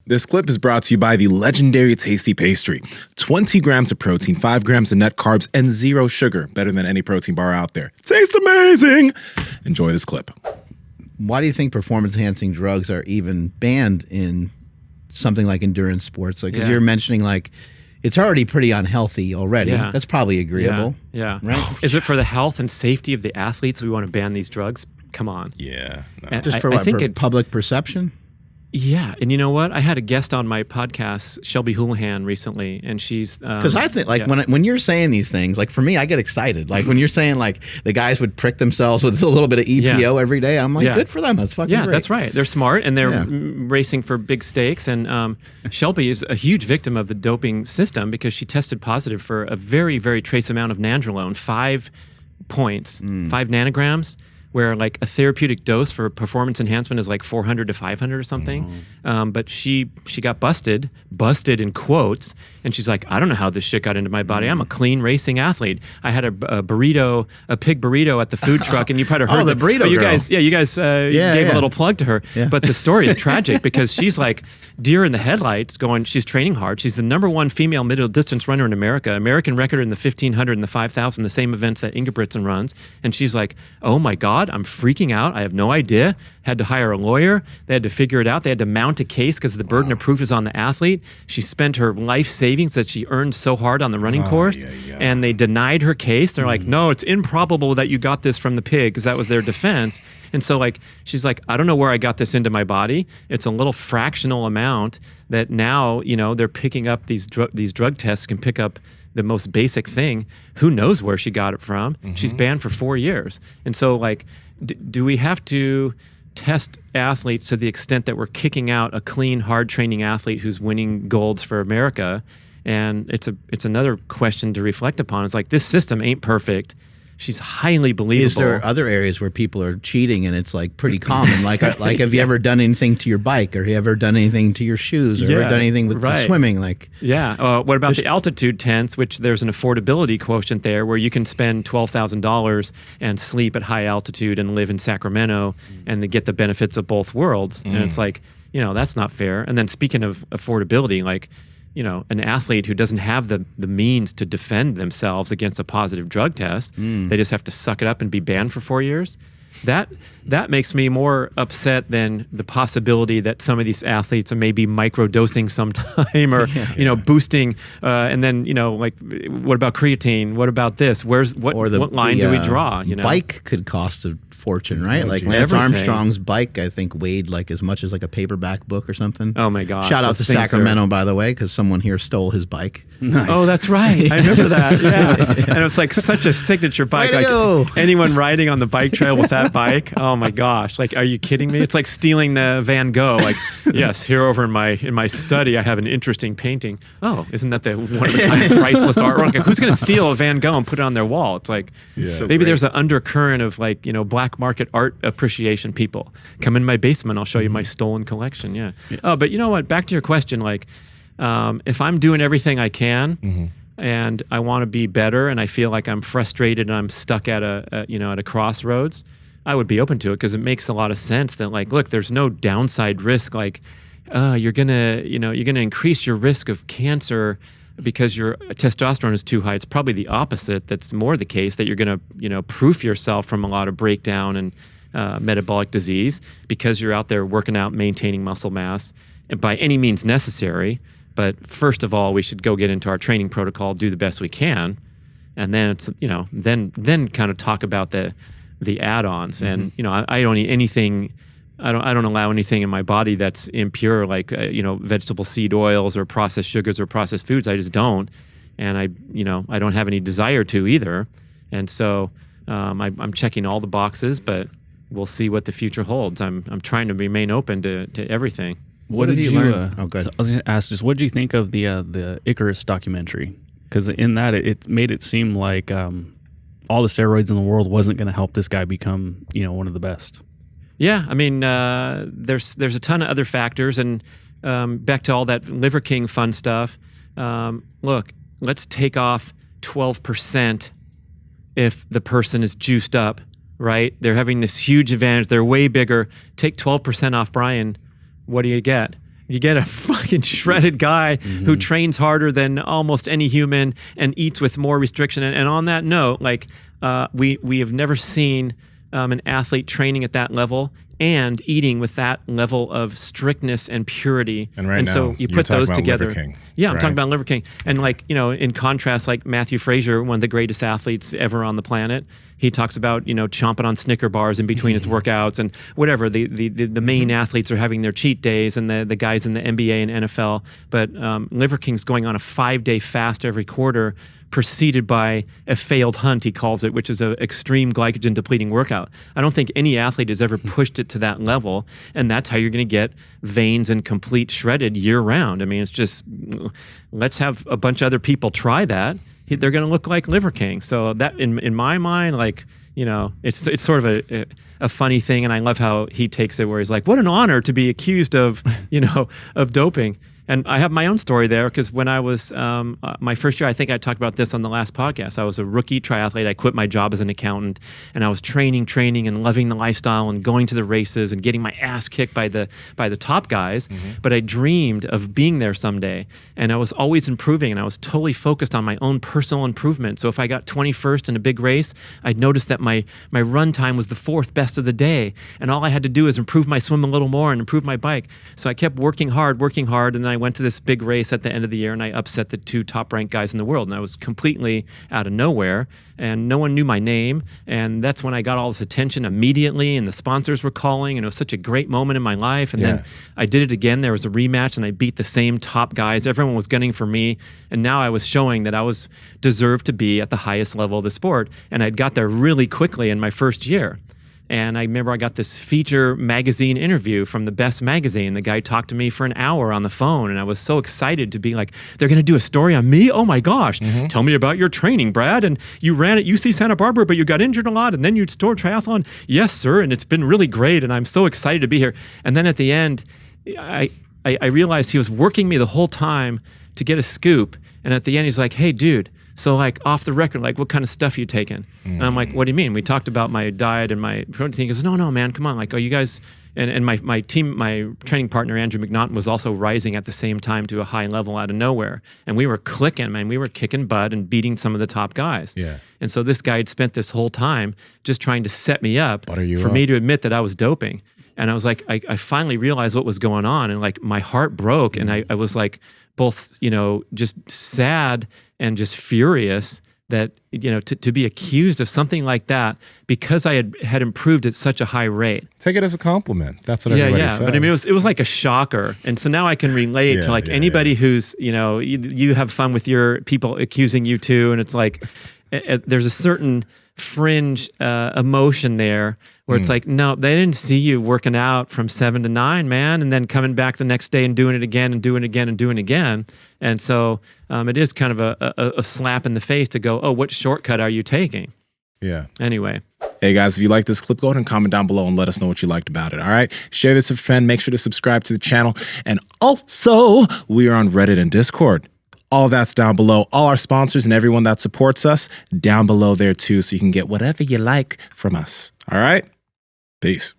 This clip is brought to you by the legendary Tasty Pastry. 20 grams of protein, 5 grams of net carbs, and 0 sugar. Better than any protein bar out there. Tastes amazing. Enjoy this clip. Why do you think performance-enhancing drugs are even banned in something like endurance sports? Like, 'cause you're mentioning, like, it's already pretty unhealthy already. Yeah. That's probably agreeable. Yeah. Right? Is it for the health and safety of the athletes we want to ban these drugs? Come on. Yeah. No. And Just for what? For public perception? Yeah, and you know what? I had a guest on my podcast, Shelby Houlihan, recently, and she's because I think like when you're saying these things, like for me, I get excited. Like when you're saying like the guys would prick themselves with a little bit of EPO every day, I'm like, good for them. That's fucking great. That's right. They're smart and they're racing for big stakes. And Shelby is a huge victim of the doping system because she tested positive for a very, very trace amount of nandrolone, 5 points, 5 nanograms. Where like a therapeutic dose for performance enhancement is like 400 to 500 or something. But she got busted in quotes, and she's like, I don't know how this shit got into my body. I'm a clean racing athlete. I had a burrito, a pig burrito at the food truck, and you probably heard the burrito girl. You guys gave a little plug to her. Yeah. But the story is tragic because she's like deer in the headlights going, she's training hard. She's the #1 female middle distance runner in America, American record in the 1500 and the 5000, the same events that Ingebrigtsen runs. And she's like, oh my God, I'm freaking out. I have no idea. Had to hire a lawyer. They had to figure it out. They had to mount a case because the burden of proof is on the athlete. She spent her life savings that she earned so hard on the running course, and they denied her case. They're like, no, it's improbable that you got this from the pig, because that was their defense. And so like, she's like, I don't know where I got this into my body. It's a little fractional amount that now, you know, they're picking up these drug tests can pick up the most basic thing. Who knows where she got it from? She's banned for 4 years. And so like, do we have to test athletes to the extent that we're kicking out a clean, hard training athlete who's winning golds for America? And it's another question to reflect upon. It's like, this system ain't perfect. She's highly believable. Is there other areas where people are cheating and it's like pretty common? Like have you ever done anything to your bike, or have you ever done anything to your shoes, or ever done anything with the swimming? Like, what about the altitude tents, which there's an affordability quotient there where you can spend $12,000 and sleep at high altitude and live in Sacramento and get the benefits of both worlds. And it's like, you know, that's not fair. And then speaking of affordability, like, you know, an athlete who doesn't have the means to defend themselves against a positive drug test, they just have to suck it up and be banned for 4 years. That makes me more upset than the possibility that some of these athletes are maybe microdosing sometime, or you know, boosting, and then, you know, like, what about creatine? What about this? What line do we draw? You know, bike could cost a fortune, right? Like Lance Armstrong's bike, I think, weighed like as much as like a paperback book or something. Oh my gosh! Shout out to Sacramento, by the way, because someone here stole his bike. Nice. Oh, that's right. I remember that. Yeah, and it was like such a signature bike. Like anyone riding on the bike trail with that bike, oh my gosh! Like, are you kidding me? It's like stealing the Van Gogh. Like, yes, here over in my study, I have an interesting painting. Oh, isn't that the one of the kind of priceless artwork? Like, who's going to steal a Van Gogh and put it on their wall? It's like maybe there's an undercurrent of, like, you know, black market art appreciation. People come in my basement, I'll show you my stolen collection. Yeah. Oh, but you know what? Back to your question, like, if I'm doing everything I can and I want to be better, and I feel like I'm frustrated and I'm stuck at a crossroads, I would be open to it, because it makes a lot of sense that, like, look, there's no downside risk. Like, you're gonna increase your risk of cancer because your testosterone is too high. It's probably the opposite that's more the case, that you're gonna, you know, proof yourself from a lot of breakdown and metabolic disease because you're out there working out, maintaining muscle mass, and by any means necessary. But first of all, we should go get into our training protocol, do the best we can, and then it's, you know, then kind of talk about the add-ons. And, you know, I don't eat anything. I don't allow anything in my body that's impure, like you know, vegetable seed oils or processed sugars or processed foods. I just don't, and I don't have any desire to either. And so I'm checking all the boxes, but we'll see what the future holds. I'm trying to remain open to everything. What did you learn? Oh, good. I was going to ask, just what did you think of the Icarus documentary? Because in that, it made it seem like all the steroids in the world wasn't going to help this guy become, you know, one of the best. Yeah, I mean, there's a ton of other factors, and back to all that Liver King fun stuff. Look, let's take off 12% if the person is juiced up, right? They're having this huge advantage. They're way bigger. Take 12% off Brian. What do you get? You get a fucking shredded guy who trains harder than almost any human and eats with more restriction. And on that note, like we have never seen an athlete training at that level and eating with that level of strictness and purity. And right now, so you put those together. Liver King, yeah, I'm right? talking about Liver King. And like, you know, in contrast, like Matthew Frazier, one of the greatest athletes ever on the planet, he talks about, you know, chomping on Snicker bars in between his workouts and whatever. The main athletes are having their cheat days, and the guys in the NBA and NFL. But Liver King's going on a 5-day fast every quarter, preceded by a failed hunt, he calls it, which is an extreme glycogen depleting workout. I don't think any athlete has ever pushed it to that level, and that's how you're going to get veins and complete shredded year round. I mean, it's just, let's have a bunch of other people try that. They're going to look like Liver King. So that, in my mind, like, you know, it's sort of a funny thing, and I love how he takes it, where he's like, what an honor to be accused of, you know, of doping. And I have my own story there, because when I was my first year, I think I talked about this on the last podcast. I was a rookie triathlete. I quit my job as an accountant, and I was training and loving the lifestyle and going to the races and getting my ass kicked by the top guys. But I dreamed of being there someday, and I was always improving, and I was totally focused on my own personal improvement. So if I got 21st in a big race, I'd notice that my run time was the 4th best of the day, and all I had to do is improve my swim a little more and improve my bike. So I kept working hard, and then I went to this big race at the end of the year, and I upset the 2 top-ranked guys in the world, and I was completely out of nowhere, and no one knew my name, and that's when I got all this attention immediately, and the sponsors were calling, and it was such a great moment in my life. And then I did it again. There was a rematch, and I beat the same top guys. Everyone was gunning for me, and now I was showing that I was deserved to be at the highest level of the sport, and I'd got there really quickly in my first year. And I remember I got this feature magazine interview from the Best magazine. The guy talked to me for an hour on the phone, and I was so excited to be like, they're going to do a story on me? Oh my gosh. Tell me about your training, Brad. And you ran at UC Santa Barbara, but you got injured a lot, and then you stored triathlon. Yes, sir. And it's been really great, and I'm so excited to be here. And then at the end, I realized he was working me the whole time to get a scoop. And at the end, he's like, hey, dude, so like off the record, like what kind of stuff are you taking? And I'm like, what do you mean? We talked about my diet and my protein thing. He goes, no, man, come on. Like, are you guys, and my team, my training partner, Andrew McNaughton, was also rising at the same time to a high level out of nowhere. And we were clicking, man. We were kicking butt and beating some of the top guys. Yeah. And so this guy had spent this whole time just trying to set me up for up. me to admit that I was doping. And I was like, I finally realized what was going on, and like my heart broke, and I was like both, you know, just sad and just furious that, you know, to be accused of something like that because I had improved at such a high rate. Take it as a compliment. That's what everybody says. But I mean, it was like a shocker. And so now I can relate to like anybody who's, you know, you have fun with your people accusing you too. And it's like, there's a certain fringe emotion there where it's like, no, they didn't see you working out from 7 to 9, man, and then coming back the next day and doing it again and doing it again and doing it again. And so it is kind of a slap in the face to go, oh, what shortcut are you taking? Yeah. Anyway. Hey guys, if you like this clip, go ahead and comment down below and let us know what you liked about it. All right. Share this with a friend. Make sure to subscribe to the channel. And also, we are on Reddit and Discord. All that's down below. All our sponsors and everyone that supports us down below there too, so you can get whatever you like from us. All right. Peace.